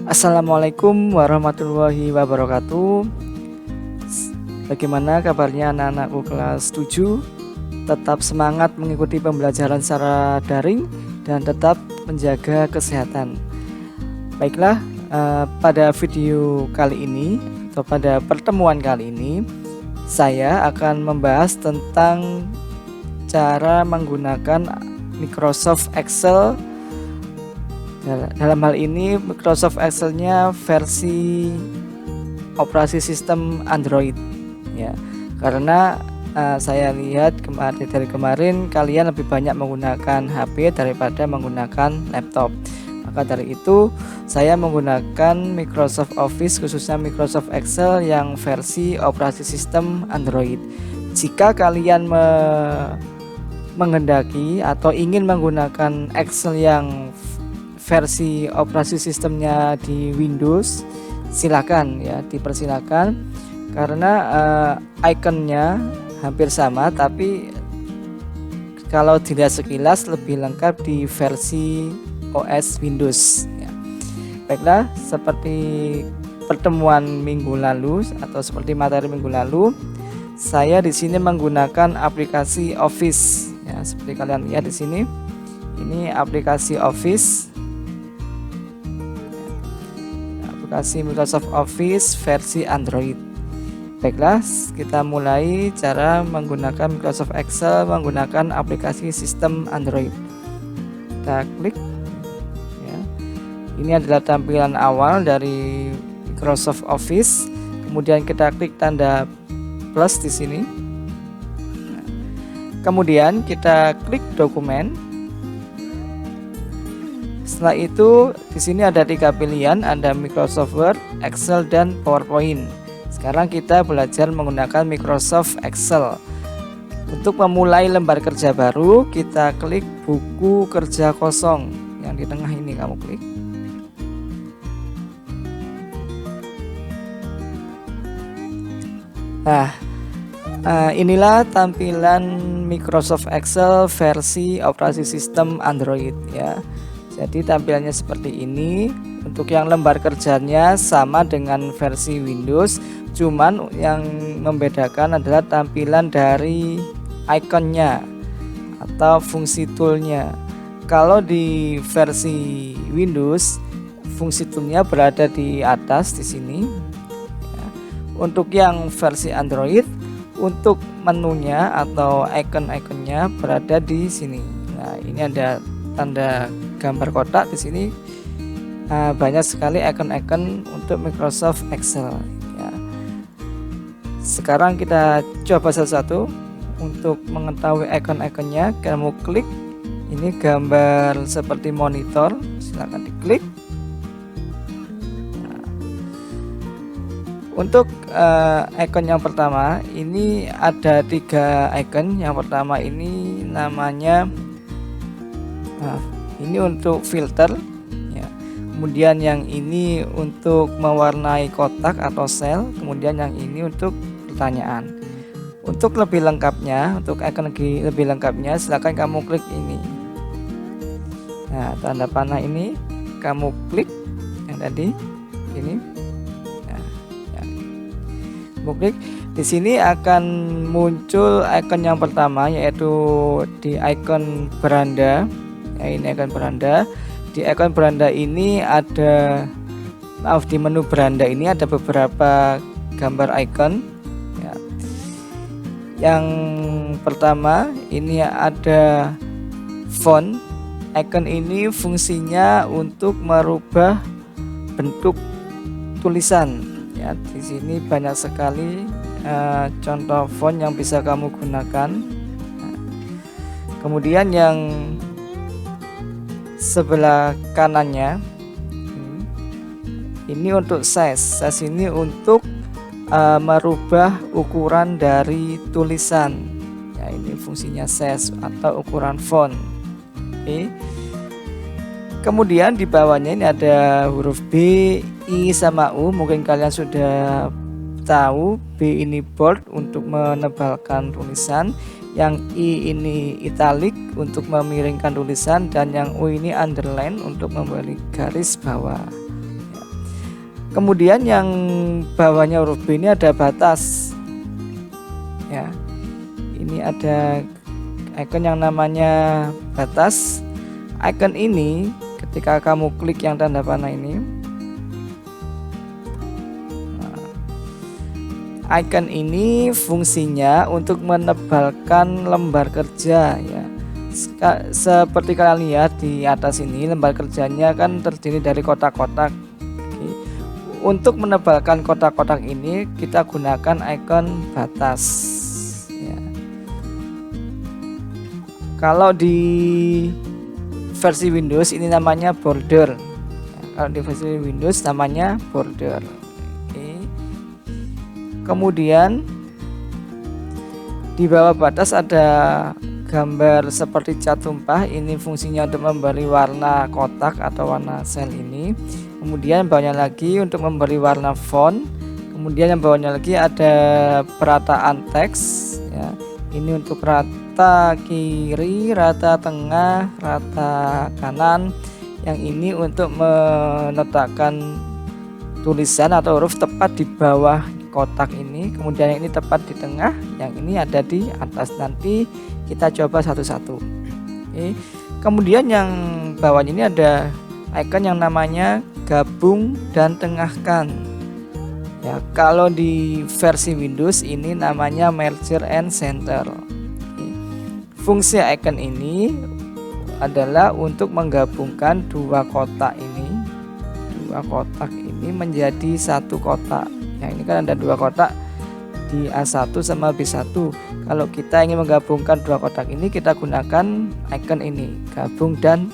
Assalamualaikum warahmatullahi wabarakatuh. Bagaimana kabarnya anak-anakku kelas 7? Tetap semangat mengikuti pembelajaran secara daring dan tetap menjaga kesehatan. Baiklah, pada video kali ini atau pada pertemuan kali ini saya akan membahas tentang cara menggunakan Microsoft Excel. Dalam hal ini Microsoft Excel-nya versi operasi sistem Android ya. Karena saya lihat dari kemarin kalian lebih banyak menggunakan HP daripada menggunakan laptop. Maka dari itu saya menggunakan Microsoft Office, khususnya Microsoft Excel yang versi operasi sistem Android. Jika kalian menghendaki atau ingin menggunakan Excel yang versi operasi sistemnya di Windows, silakan ya, dipersilakan karena ikonnya hampir sama, tapi kalau dilihat sekilas lebih lengkap di versi OS Windows ya. Baiklah, seperti pertemuan minggu lalu atau seperti materi minggu lalu, saya di sini menggunakan aplikasi Office ya, seperti kalian lihat di sini. Ini aplikasi Office, aplikasi Microsoft Office versi Android. Baiklah, kita mulai cara menggunakan Microsoft Excel menggunakan aplikasi sistem Android. Kita klik ya. Ini adalah tampilan awal dari Microsoft Office. Kemudian kita klik tanda plus di sini. Kemudian kita klik dokumen. Setelah itu di sini ada 3 pilihan, ada Microsoft Word, Excel, dan PowerPoint. Sekarang kita belajar menggunakan Microsoft Excel. Untuk memulai lembar kerja baru, kita klik buku kerja kosong yang di tengah ini, kamu klik. Nah, inilah tampilan Microsoft Excel versi operasi sistem Android ya. Jadi tampilannya seperti ini. Untuk yang lembar kerjanya sama dengan versi Windows, cuman yang membedakan adalah tampilan dari ikonnya atau fungsi toolnya. Kalau di versi Windows, fungsi toolnya berada di atas di sini ya. Untuk yang versi Android, untuk menunya atau icon-iconnya berada di sini. Nah, ini ada tanda gambar kotak di sini. Banyak sekali icon-icon untuk Microsoft Excel ya. Sekarang kita coba satu-satu. Untuk mengetahui icon-iconnya, kamu klik ini gambar seperti monitor, silahkan diklik. Nah, untuk icon yang pertama ini ada 3 icon. Yang pertama ini namanya ini untuk filter ya. Kemudian yang ini untuk mewarnai kotak atau sel. Kemudian yang ini untuk pertanyaan. Untuk lebih lengkapnya, untuk icon lebih lengkapnya, silakan kamu klik ini. Nah, tanda panah ini kamu klik yang tadi ini. Nah, ya. Kamu klik. Di sini akan muncul icon yang pertama, yaitu di icon beranda. Ya, ini icon beranda. Di icon beranda ini ada, di menu beranda ini ada beberapa gambar icon ya. Yang pertama ini ada font. Icon ini fungsinya untuk merubah bentuk tulisan ya. Di sini banyak sekali contoh font yang bisa kamu gunakan. Kemudian yang sebelah kanannya ini untuk size ini untuk merubah ukuran dari tulisan ya. Ini fungsinya size atau ukuran font. Oke. Kemudian di bawahnya ini ada huruf B, I, sama U. Mungkin kalian sudah tahu, B ini bold untuk menebalkan tulisan, yang I ini italic untuk memiringkan tulisan, dan yang U ini underline untuk memberi garis bawah. Kemudian yang bawahnya huruf B ini ada batas ya. Ini ada icon yang namanya batas. Icon ini ketika kamu klik yang tanda panah ini, icon ini fungsinya untuk menebalkan lembar kerja ya. Seperti kalian lihat di atas ini, lembar kerjanya kan terdiri dari kotak-kotak. Untuk menebalkan kotak-kotak ini kita gunakan icon batas ya. Kalau di versi Windows ini namanya border ya. Kalau di versi Windows namanya border. Kemudian di bawah batas ada gambar seperti cat tumpah. Ini fungsinya untuk memberi warna kotak atau warna sel ini. Kemudian bawahnya lagi untuk memberi warna font. Kemudian yang bawahnya lagi ada perataan teks ya. Ini untuk rata kiri, rata tengah, rata kanan. Yang ini untuk meletakkan tulisan atau huruf tepat di bawah kotak ini. Kemudian yang ini tepat di tengah, yang ini ada di atas. Nanti kita coba satu-satu. Oke. Kemudian yang bawahnya ini ada icon yang namanya gabung dan tengahkan ya. Kalau di versi Windows ini namanya merger and center. Oke. Fungsi icon ini adalah untuk menggabungkan dua kotak ini menjadi satu kotak. Yang ini kan ada dua kotak di A1 sama B1. Kalau kita ingin menggabungkan dua kotak ini, kita gunakan icon ini, gabung dan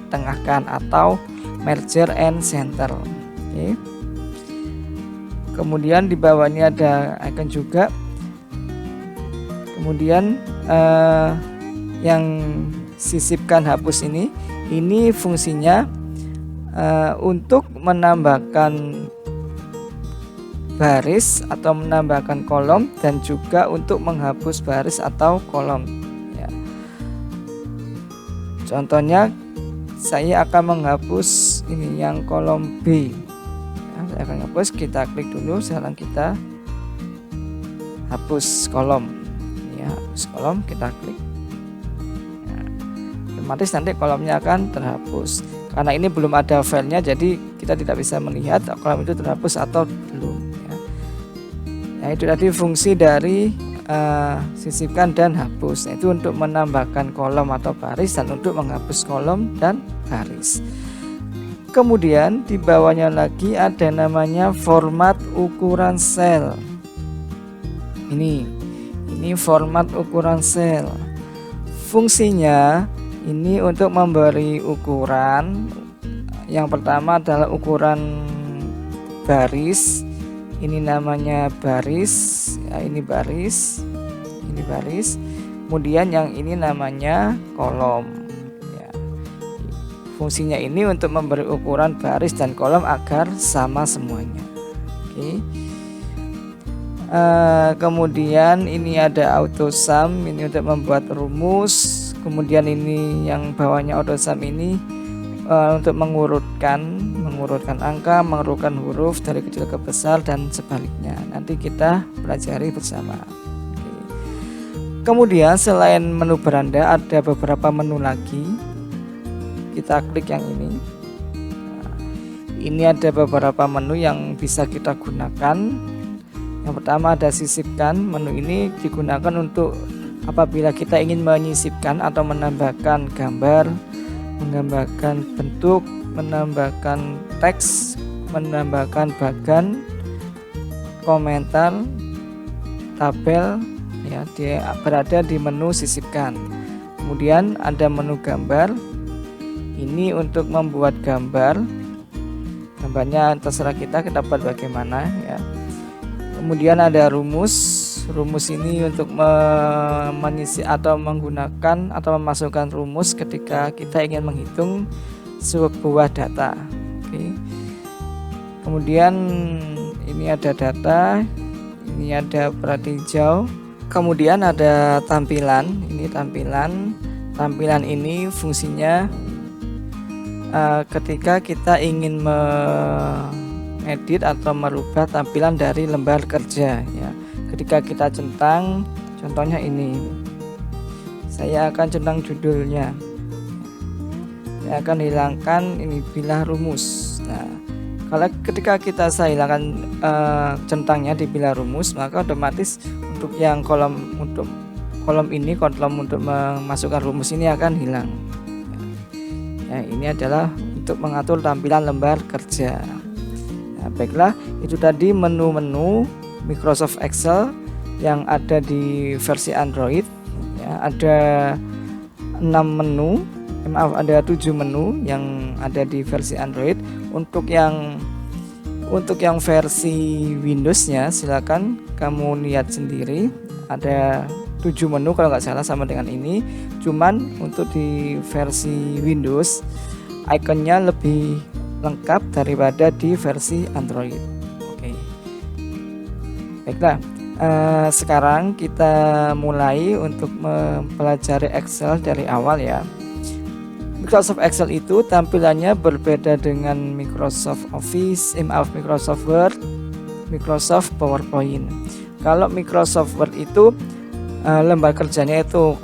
tengahkan atau merger and center. Oke. Kemudian di bawahnya ada icon juga. Kemudian yang sisipkan hapus ini fungsinya untuk menambahkan baris atau menambahkan kolom dan juga untuk menghapus baris atau kolom ya. Contohnya saya akan menghapus ini yang kolom B ya, saya akan hapus. Kita klik dulu, sekarang kita hapus kolom ya, hapus kolom, kita klik ya. Otomatis nanti kolomnya akan terhapus. Karena ini belum ada filenya, jadi kita tidak bisa melihat kolom itu terhapus atau belum ya. Ya, itu tadi fungsi dari sisipkan dan hapus, yaitu untuk menambahkan kolom atau baris dan untuk menghapus kolom dan baris. Kemudian di bawahnya lagi ada namanya format ukuran sel. Ini format ukuran sel. Fungsinya ini untuk memberi ukuran. Yang pertama adalah ukuran baris. Ini namanya baris ya, ini baris. Kemudian yang ini namanya kolom ya. Fungsinya ini untuk memberi ukuran baris dan kolom agar sama semuanya. Oke. Kemudian ini ada autosum, ini untuk membuat rumus. Kemudian ini yang bawahnya autosum ini untuk mengurutkan angka, mengurutkan huruf dari kecil ke besar dan sebaliknya. Nanti kita pelajari bersama. Oke. Kemudian selain menu beranda ada beberapa menu lagi. Kita klik yang ini. Nah, ini ada beberapa menu yang bisa kita gunakan. Yang pertama ada sisipkan. Menu ini digunakan untuk apabila kita ingin menyisipkan atau menambahkan gambar, menggambarkan bentuk, menambahkan teks, menambahkan bagan, komentar, tabel ya, dia berada di menu sisipkan. Kemudian ada menu gambar. Ini untuk membuat gambar. Gambarnya terserah kita buat bagaimana ya. Kemudian ada rumus. Rumus ini untuk mengisi atau menggunakan atau memasukkan rumus ketika kita ingin menghitung sebuah data. Oke. Kemudian ini ada data, ini ada pratinjau. Kemudian ada tampilan. Ini tampilan ini fungsinya ketika kita ingin mengedit atau merubah tampilan dari lembar kerja ya. Ketika kita centang, contohnya ini, saya akan centang judulnya, saya akan hilangkan ini bilah rumus. Nah, kalau ketika saya hilangkan centangnya di bilah rumus, maka otomatis untuk yang kolom untuk memasukkan rumus ini akan hilang. Ya, ini adalah untuk mengatur tampilan lembar kerja. Nah, baiklah, itu tadi menu-menu Microsoft Excel yang ada di versi Android. Ya, ada 7 menu yang ada di versi Android. Untuk yang versi Windows-nya silakan kamu lihat sendiri, ada 7 menu kalau nggak salah, sama dengan ini. Cuman untuk di versi Windows ikonnya lebih lengkap daripada di versi Android. Oke. Baiklah, sekarang kita mulai untuk mempelajari Excel dari awal ya. Microsoft Excel itu tampilannya berbeda dengan Microsoft Office, Microsoft Word, Microsoft PowerPoint. Kalau Microsoft Word itu lembar kerjanya itu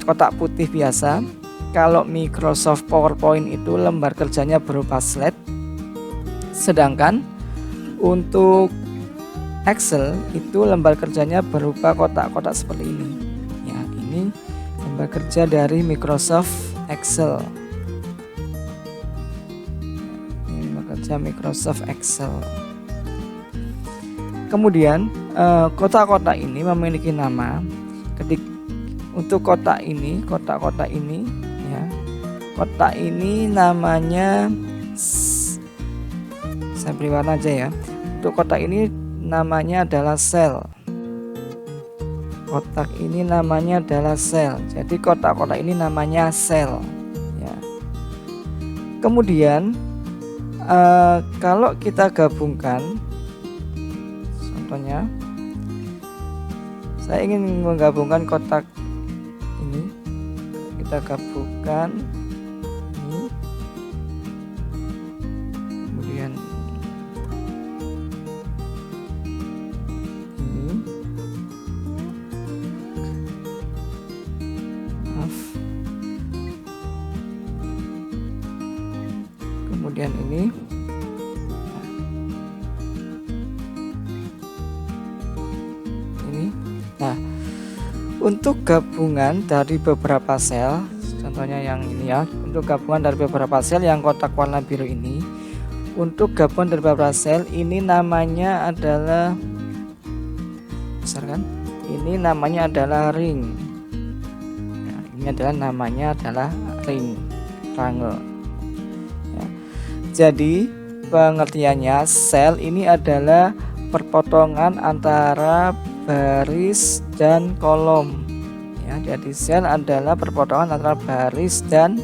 kotak putih biasa. Kalau Microsoft PowerPoint itu lembar kerjanya berupa slide. Sedangkan untuk Excel itu lembar kerjanya berupa kotak-kotak seperti ini. Ya, ini lembar kerja dari Microsoft Excel. Ini lembar kerja Microsoft Excel. Kemudian kotak-kotak ini memiliki nama. Untuk kotak ini ya, kotak ini namanya, saya beri warna aja ya. Untuk kotak ini namanya adalah sel. Kotak ini namanya adalah sel. Jadi kotak-kotak ini namanya sel ya. Kemudian kalau kita gabungkan, contohnya saya ingin menggabungkan kotak ini, kita gabungkan ini, kemudian ini, kemudian ini. Nah, untuk gabungan dari beberapa sel, contohnya yang ini ya, untuk gabungan dari beberapa sel yang kotak warna biru ini, untuk gabungan dari beberapa sel ini namanya adalah, besar kan? Ini namanya adalah ring. Nah, ini adalah namanya adalah ring, triangle. Ya. Jadi pengertiannya, sel ini adalah perpotongan antara baris dan kolom ya. Jadi sel adalah perpotongan antara baris dan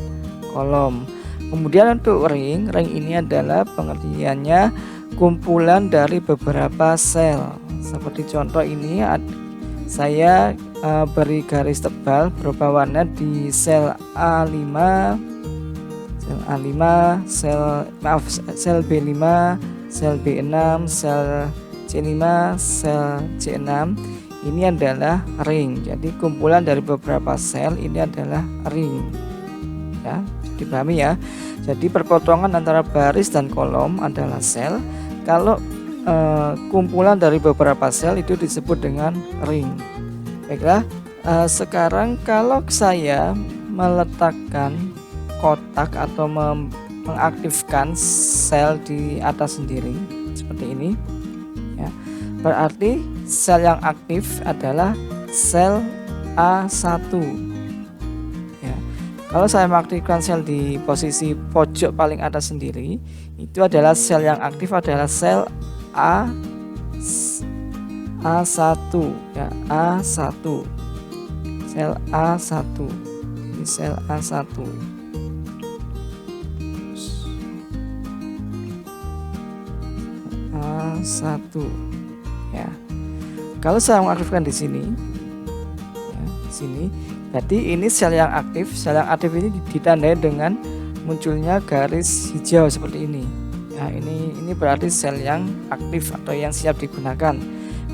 kolom. Kemudian untuk ring ini adalah pengertiannya kumpulan dari beberapa sel. Seperti contoh ini, saya beri garis tebal berupa warna di sel A5, sel B5, sel B6, sel C5, sel C6. Ini adalah ring. Jadi kumpulan dari beberapa sel ini adalah ring ya, dipahami ya. Jadi perpotongan antara baris dan kolom adalah sel. Kalau kumpulan dari beberapa sel itu disebut dengan ring. Baiklah, sekarang kalau saya meletakkan kotak atau mengaktifkan sel di atas sendiri seperti ini ya, berarti sel yang aktif adalah sel A1 ya. Kalau saya mengaktifkan sel di posisi pojok paling atas sendiri, itu adalah sel yang aktif adalah sel A1 ya, A1, sel A1. Ini sel A1. A1 ya. Kalau saya mengaktifkan di sini ya, di sini, berarti ini sel yang aktif. Sel yang aktif ini ditandai dengan munculnya garis hijau seperti ini ya. Nah, ini berarti sel yang aktif atau yang siap digunakan.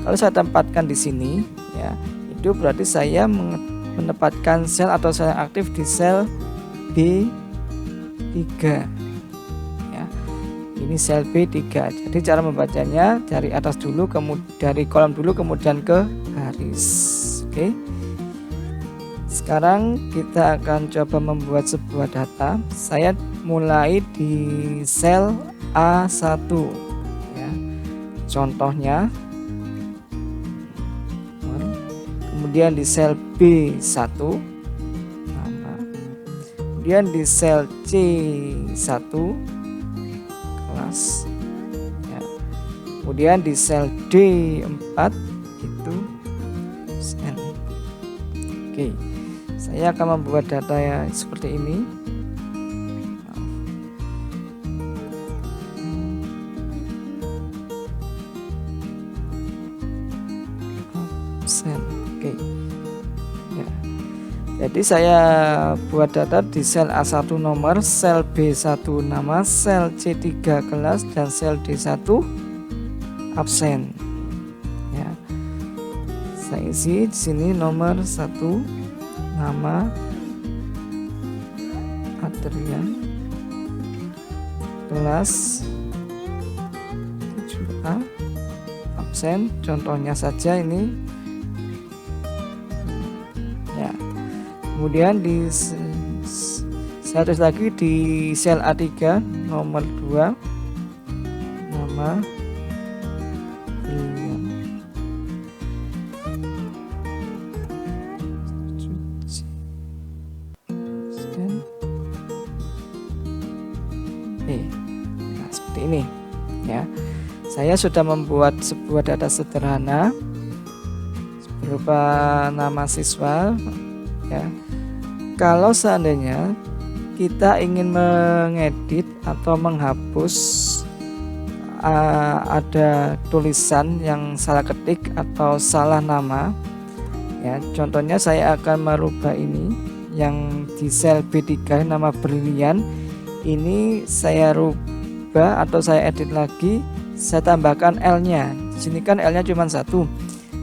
Kalau saya tempatkan di sini, ya, itu berarti saya menempatkan sel atau sel yang aktif di sel B3. Ya, ini sel B3. Jadi cara membacanya dari atas dulu, kemudian dari kolom dulu, kemudian ke baris. Oke. Sekarang kita akan coba membuat sebuah data. Saya mulai di sel A1, ya. Contohnya, kemudian di sel B1 nama, kemudian di sel C1 kelas, ya. Kemudian di sel D4 itu sel. Oke, saya akan membuat data ya seperti ini. Oke, ya. Jadi saya buat data di sel A1 nomor, sel B1 nama, sel C3 kelas, dan sel D1 absen. Ya, saya isi di sini nomor 1 nama Adrian, kelas 7A, absen. Contohnya saja ini. Ya, kemudian saya tulis lagi di sel A3 nomor 2 nama William, nah seperti ini ya. Saya sudah membuat sebuah data sederhana berupa nama siswa, ya. Kalau seandainya kita ingin mengedit atau menghapus ada tulisan yang salah ketik atau salah nama, ya, contohnya saya akan merubah ini yang di sel B3 nama Brilian, ini saya rubah atau saya edit lagi, saya tambahkan L-nya. Di sini kan L-nya cuma 1,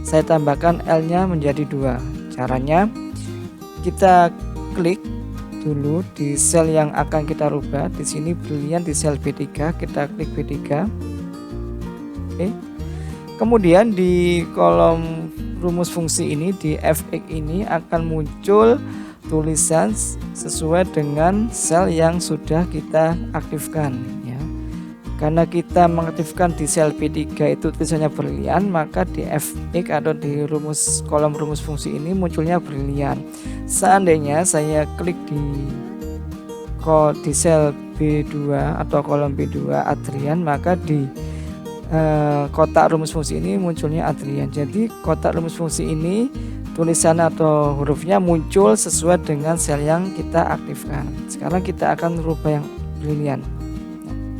saya tambahkan L-nya menjadi 2. Caranya kita klik dulu di sel yang akan kita rubah. Di sini Brilian di sel B3, kita klik B3. Oke. Kemudian di kolom rumus fungsi ini, di fx ini akan muncul tulisan sesuai dengan sel yang sudah kita aktifkan, ya. Karena kita mengaktifkan di sel B3 itu tulisannya Brilian, maka di fx atau di kolom rumus fungsi ini munculnya Brilian. Seandainya saya klik di sel B2 atau kolom B2 Adrian, maka di kotak rumus fungsi ini munculnya Adrian. Jadi kotak rumus fungsi ini tulisan atau hurufnya muncul sesuai dengan sel yang kita aktifkan. Sekarang kita akan merubah yang Brilian.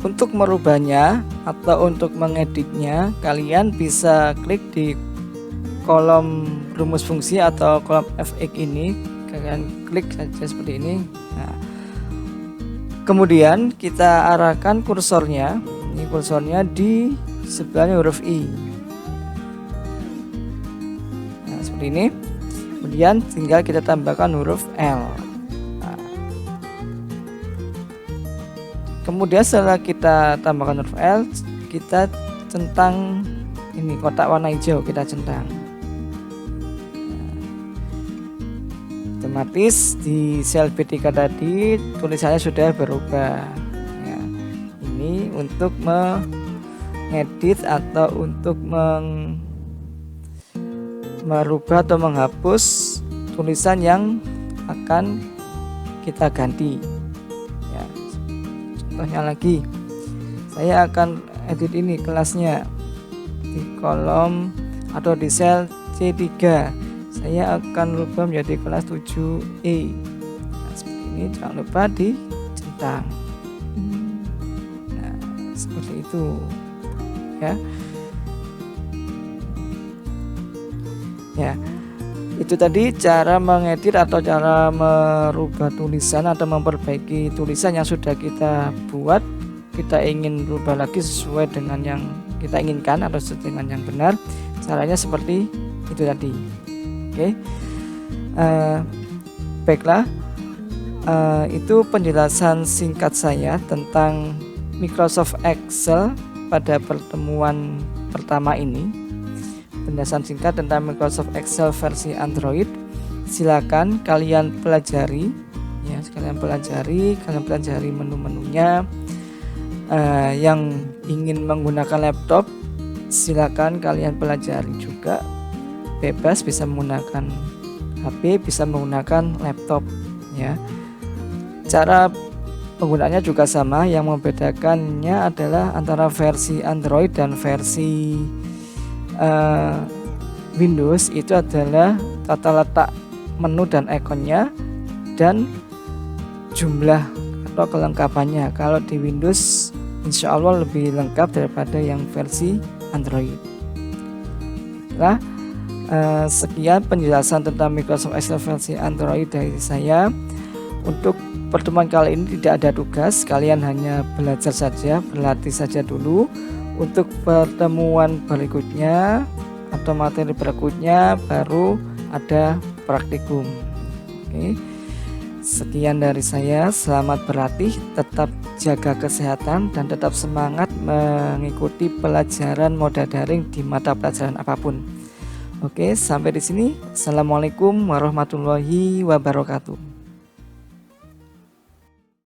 Untuk merubahnya atau untuk mengeditnya, kalian bisa klik di kolom rumus fungsi atau kolom fx ini, kalian klik saja seperti ini. Nah, kemudian kita arahkan kursornya, ini kursornya di sebelahnya huruf I. Nah, seperti ini. Kemudian tinggal kita tambahkan huruf L. Nah, kemudian setelah kita tambahkan huruf L, kita centang ini kotak warna hijau, kita centang. Otomatis di sel B3 tadi tulisannya sudah berubah, ya. Ini untuk mengedit atau untuk merubah atau menghapus tulisan yang akan kita ganti, ya. Contohnya lagi, saya akan edit ini kelasnya di kolom atau di sel C3, saya akan rubah menjadi kelas 7E. Nah, seperti ini, jangan lupa dicentang. Nah, seperti itu, ya. Ya, itu tadi cara mengedit atau cara merubah tulisan atau memperbaiki tulisan yang sudah kita buat kita ingin berubah lagi sesuai dengan yang kita inginkan atau sesuai dengan yang benar, caranya seperti itu tadi. Oke. Baiklah, itu penjelasan singkat saya tentang Microsoft Excel pada pertemuan pertama ini. Penjelasan singkat tentang Microsoft Excel versi Android. Silakan kalian pelajari ya, kalian pelajari menu-menunya. Yang ingin menggunakan laptop, silakan kalian pelajari juga, bebas, bisa menggunakan HP, bisa menggunakan laptop ya. Cara penggunaannya juga sama, yang membedakannya adalah antara versi Android dan versi Windows itu adalah tata letak menu dan ikonnya dan jumlah atau kelengkapannya. Kalau di Windows insya Allah lebih lengkap daripada yang versi Android. Nah, sekian penjelasan tentang Microsoft Excel versi Android dari saya. Untuk pertemuan kali ini tidak ada tugas, kalian hanya belajar saja, berlatih saja dulu. Untuk pertemuan berikutnya atau materi berikutnya baru ada praktikum. Oke. Sekian dari saya, selamat berlatih, tetap jaga kesehatan dan tetap semangat mengikuti pelajaran moda daring di mata pelajaran apapun. Oke, sampai di sini. Assalamualaikum warahmatullahi wabarakatuh.